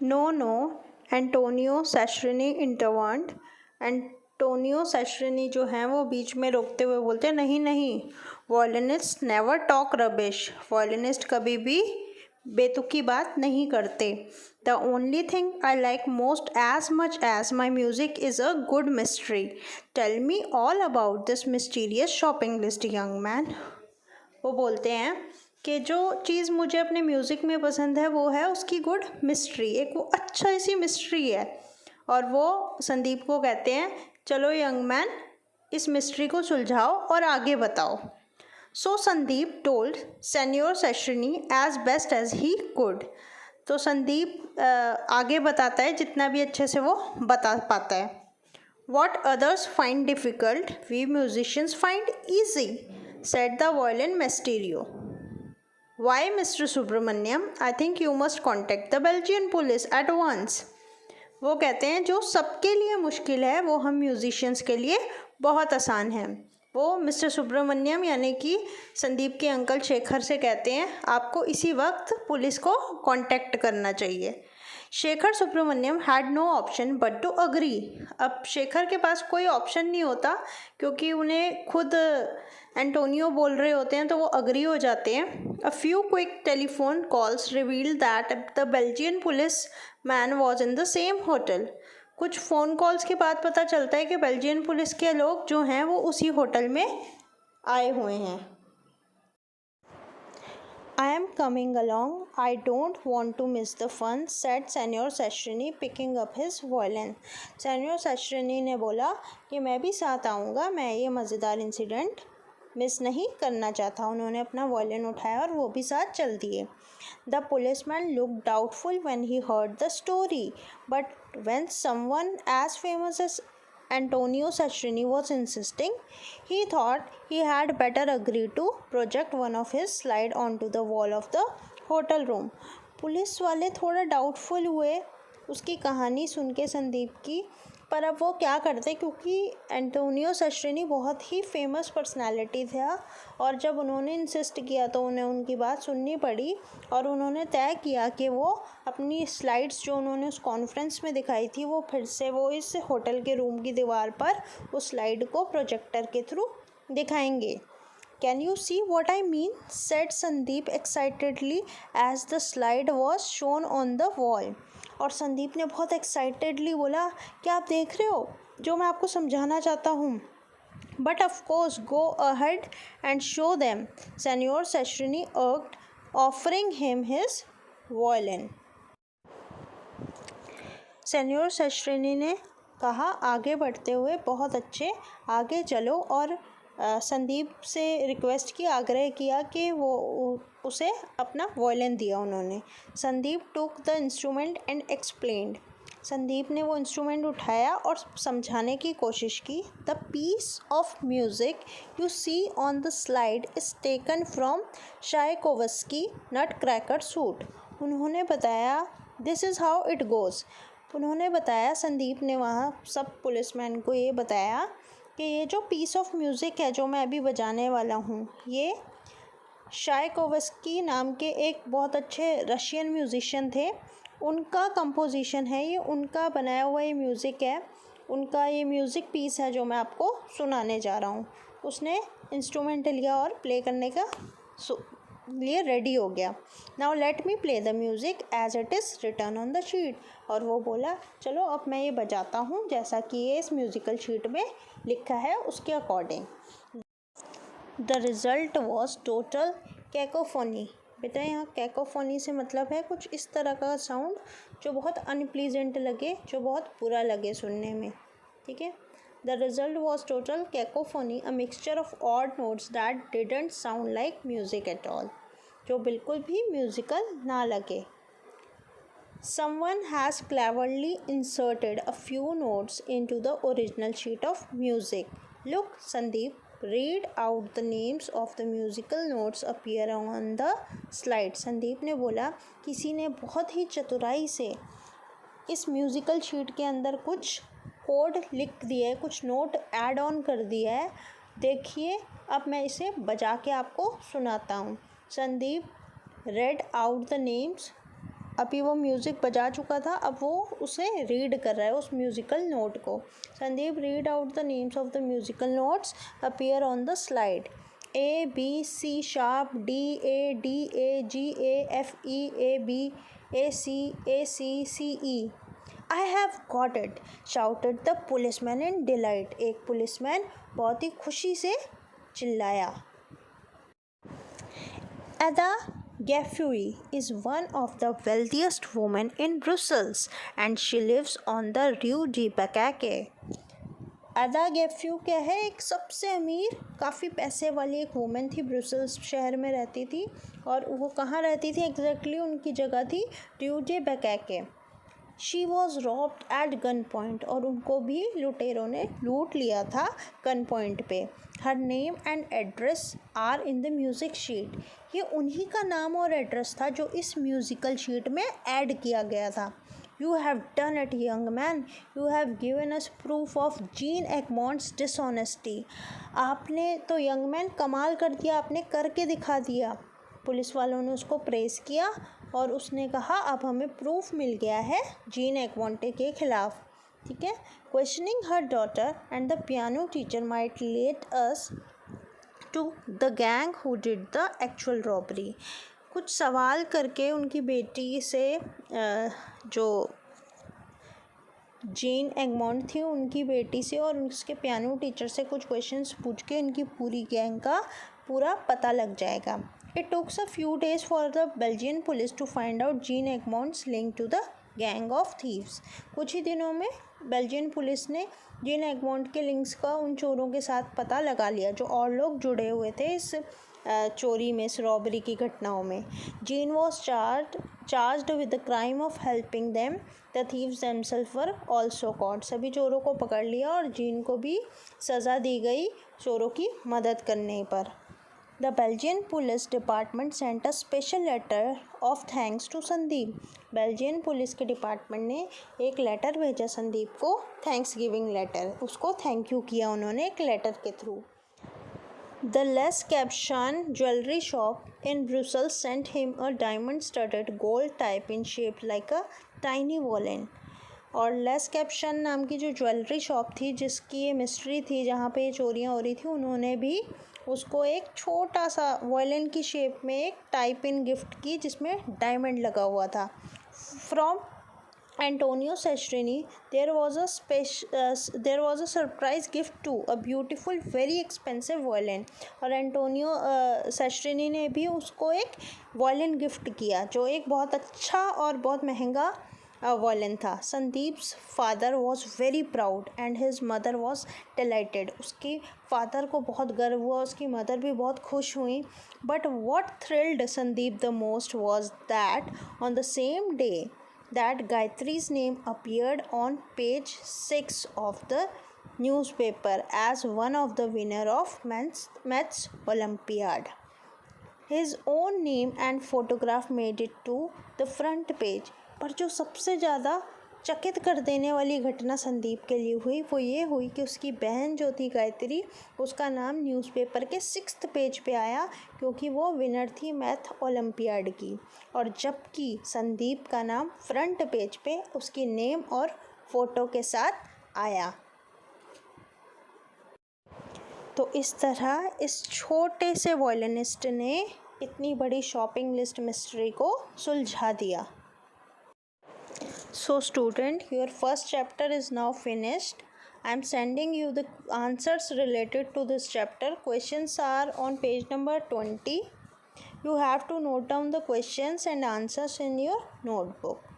No, no, Antonio सैशरनी intervened. Antonio सैशरनी जो हैं वो बीच में रोकते हुए बोलते हैं, नहीं नहीं, violinist never talk rubbish. Violinist कभी भी बेतुकी बात नहीं करते। The only thing I like most as much as my music is a good mystery. Tell me all about this mysterious shopping list young man. वो बोलते हैं कि जो चीज़ मुझे अपने म्यूज़िक में पसंद है वो है उसकी गुड मिस्ट्री, एक वो अच्छा सी मिस्ट्री है। और वो संदीप को कहते हैं, चलो यंग मैन, इस मिस्ट्री को सुलझाओ और आगे बताओ। सो संदीप टोल्ड सेन्योर सेशनी as best as he could. तो संदीप आगे बताता है जितना भी अच्छे से वो बता पाता है। What others find difficult, we musicians find easy, said the violin maestro. Why, Mr. Subramaniam? I think you must contact the Belgian police at once. वो कहते हैं जो सबके लिए मुश्किल है वो हम म्यूजिशियंस के लिए बहुत आसान है। वो मिस्टर सुब्रमण्यम यानी कि संदीप के अंकल शेखर से कहते हैं आपको इसी वक्त पुलिस को कांटेक्ट करना चाहिए। Shekhar Subramaniam had no option but to agree. अब शेखर के पास कोई ऑप्शन नहीं होता क्योंकि उन्हें खुद एंटोनियो बोल रहे होते हैं तो वो अग्री हो जाते हैं। A few quick telephone calls revealed that the Belgian police man was in the same hotel. कुछ फ़ोन कॉल्स के बाद पता चलता है कि बेल्जियन पुलिस के लोग जो हैं वो उसी होटल में आए हुए हैं। I am coming along. I don't want to miss the fun, said Senor Sashrini picking up his violin. Senor Sashrini ने बोला कि मैं भी साथ आऊँगा, मैं ये मज़ेदार इंसिडेंट मिस नहीं करना चाहता। उन्होंने अपना वायलिन उठाया और वो भी साथ चल दिए। The policeman looked doubtful when he heard the story, but when someone as famous as Antonio Sashrini was insisting, he thought he had better agree to project one of his slide onto the wall of the hotel room. Police वाले थोड़ा doubtful हुए उसकी कहानी सुन के संदीप की, पर अब वो क्या करते क्योंकि एंटोनियो सशरिनी बहुत ही फेमस पर्सनालिटी था और जब उन्होंने इंसिस्ट किया तो उन्हें उनकी बात सुननी पड़ी और उन्होंने तय किया कि वो अपनी स्लाइड्स जो उन्होंने उस कॉन्फ्रेंस में दिखाई थी वो फिर से वो इस होटल के रूम की दीवार पर उस स्लाइड को प्रोजेक्टर के थ्रू दिखाएंगे। Can you see what I mean? said Sandeep excitedly as the slide was shown on the wall. और संदीप ने बहुत एक्साइटेडली बोला, क्या आप देख रहे हो जो मैं आपको समझाना चाहता हूँ? But of course, go ahead and show them, Senor Sashrini urged, offering him his violin. सेन्योर सशरिनी ने कहा आगे बढ़ते हुए, बहुत अच्छे, आगे चलो। और संदीप से रिक्वेस्ट की, आग्रह किया कि वो उसे अपना वायलिन दिया उन्होंने। Sandeep took the instrument and explained. Sandeep ने वो इंस्ट्रूमेंट उठाया और समझाने की कोशिश की। The piece of music you see on the slide is taken from Tchaikovsky nutcracker suite. उन्होंने बताया this is how it goes. उन्होंने बताया, संदीप ने वहाँ सब पुलिसमैन को ये बताया कि ये जो पीस ऑफ म्यूज़िक है जो मैं अभी बजाने वाला हूँ, ये चायकोवस्की नाम के एक बहुत अच्छे रशियन म्यूज़िशियन थे, उनका कंपोजिशन है, ये उनका बनाया हुआ ये म्यूज़िक है, उनका ये म्यूज़िक पीस है जो मैं आपको सुनाने जा रहा हूँ। उसने इंस्ट्रूमेंट लिया और प्ले करने का लिए रेडी हो गया। Now let me play the music as it is written on the sheet. और वो बोला, चलो अब मैं ये बजाता हूँ जैसा कि ये इस म्यूज़िकल शीट में लिखा है उसके according. The result was total cacophony. बेटा यहाँ कैकोफोनी से मतलब है कुछ इस तरह का साउंड जो बहुत अनप्लीजेंट लगे, जो बहुत बुरा लगे सुनने में, ठीक है। The result was total cacophony, a mixture of odd notes that didn't sound like music at all, जो बिल्कुल भी म्यूज़िकल ना लगे। Someone has cleverly inserted a few notes into the original sheet of music. Look, Sandeep, read out the names of the musical notes appear on the slide. Sandeep ने बोला, किसी ने बहुत ही चतुराई से इस म्यूज़िकल शीट के अंदर कुछ कोड लिख दिया है, कुछ नोट ऐड ऑन कर दिया है। देखिए, अब मैं इसे बजा के आपको सुनाता हूँ। Sandeep read out the names अभी वो म्यूज़िक बजा चुका था, अब वो उसे रीड कर रहा है उस म्यूज़िकल नोट को। Sandeep read out the names of the musical notes appear on the slide. A B C sharp D A D A G A F E A B A C C E। I have got it, shouted the policeman in delight। एक policeman बहुत ही खुशी से चिल्लाया। Ada Gaffui is one of the wealthiest women in Brussels and she lives on the Rue de Baccace। अदा गेफ्यू क्या है, एक सबसे अमीर काफ़ी पैसे वाली एक वुमेन थी, ब्रुसेल्स शहर में रहती थी। और वो कहाँ रहती थी एग्जैक्टली, उनकी जगह थी ड्यू डे बैकैके। She was robbed at gunpoint, और उनको भी लुटेरों ने लूट लिया था गन पॉइंट पे। Her name and address are in the music sheet. ये उन्हीं का नाम और एड्रेस था जो इस म्यूज़िकल शीट में ऐड किया गया था। You have done it, young man. You have given us proof of Jean Egmont's dishonesty। आपने तो यंग मैन कमाल कर दिया, आपने करके दिखा दिया। पुलिस वालों ने उसको प्रेस किया और उसने कहा अब हमें प्रूफ मिल गया है जीन एगमोंटे के खिलाफ। ठीक है। Questioning her daughter and the piano teacher might lead us to the gang who did the actual robbery. कुछ सवाल करके उनकी बेटी से, जो जीन एगमोंट थी उनकी बेटी से और उसके पियानो टीचर से कुछ क्वेश्चंस पूछ के इनकी पूरी गैंग का पूरा पता लग जाएगा। It takes a few days for the Belgian police to find out Jean Egmont's link to the gang of thieves. कुछ ही दिनों में बेल्जियन पुलिस ने जीन एगमोंट के लिंक्स का उन चोरों के साथ पता लगा लिया जो और लोग जुड़े हुए थे इस चोरी में, इस रॉबरी की घटनाओं में। Jean was charged with the crime of helping them. The thieves themselves were also caught. सभी चोरों को पकड़ लिया और जीन को भी सज़ा दी गई चोरों की मदद करने पर। The Belgian police department sent a special letter of thanks to Sandeep. Belgian police के डिपार्टमेंट ने एक लेटर भेजा संदीप को, थैंक्स गिविंग लेटर। उसको थैंक यू किया उन्होंने एक लेटर के through. The Les Capuchin jewelry shop in Brussels sent him a diamond-studded gold type-in shaped like a tiny violin। और लेस कैप्शन नाम की जो ज्वेलरी शॉप थी जिसकी ये मिस्ट्री थी, जहाँ पे ये चोरियाँ हो रही थी, उन्होंने भी उसको एक छोटा सा वायलिन की शेप में एक टाइप इन गिफ्ट की जिसमें डायमंड लगा हुआ था। From Antonio Sestrini, there was a surprise gift too, a beautiful, very expensive violin। और एंटोनियो सेस्ट्रिनी ने भी उसको एक वायलिन गिफ्ट किया जो एक बहुत अच्छा और बहुत महंगा वायलिन था। Sandeep's father was very proud and his mother was delighted. उसके फादर को बहुत गर्व हुआ, उसकी मदर भी बहुत खुश हुई। But what thrilled Sandeep the most was that on the same day that Gayatri's name appeared on page 6 of the newspaper as one of the winner of Maths Olympiad। His own name and photograph made it to the front page। पर जो सबसे ज़्यादा चकित कर देने वाली घटना संदीप के लिए हुई वो ये हुई कि उसकी बहन जो थी गायत्री, उसका नाम न्यूज़पेपर के 6th पेज पे आया क्योंकि वो विनर थी मैथ ओलंपियाड की। और जबकि संदीप का नाम फ्रंट पेज पे उसकी नेम और फोटो के साथ आया। तो इस तरह इस छोटे से वॉयलिनिस्ट ने इतनी बड़ी शॉपिंग लिस्ट मिस्ट्री को सुलझा दिया। So student, your first chapter is now finished. I am sending you the answers related to this chapter. Questions are on page number 20. You have to note down the questions and answers in your notebook.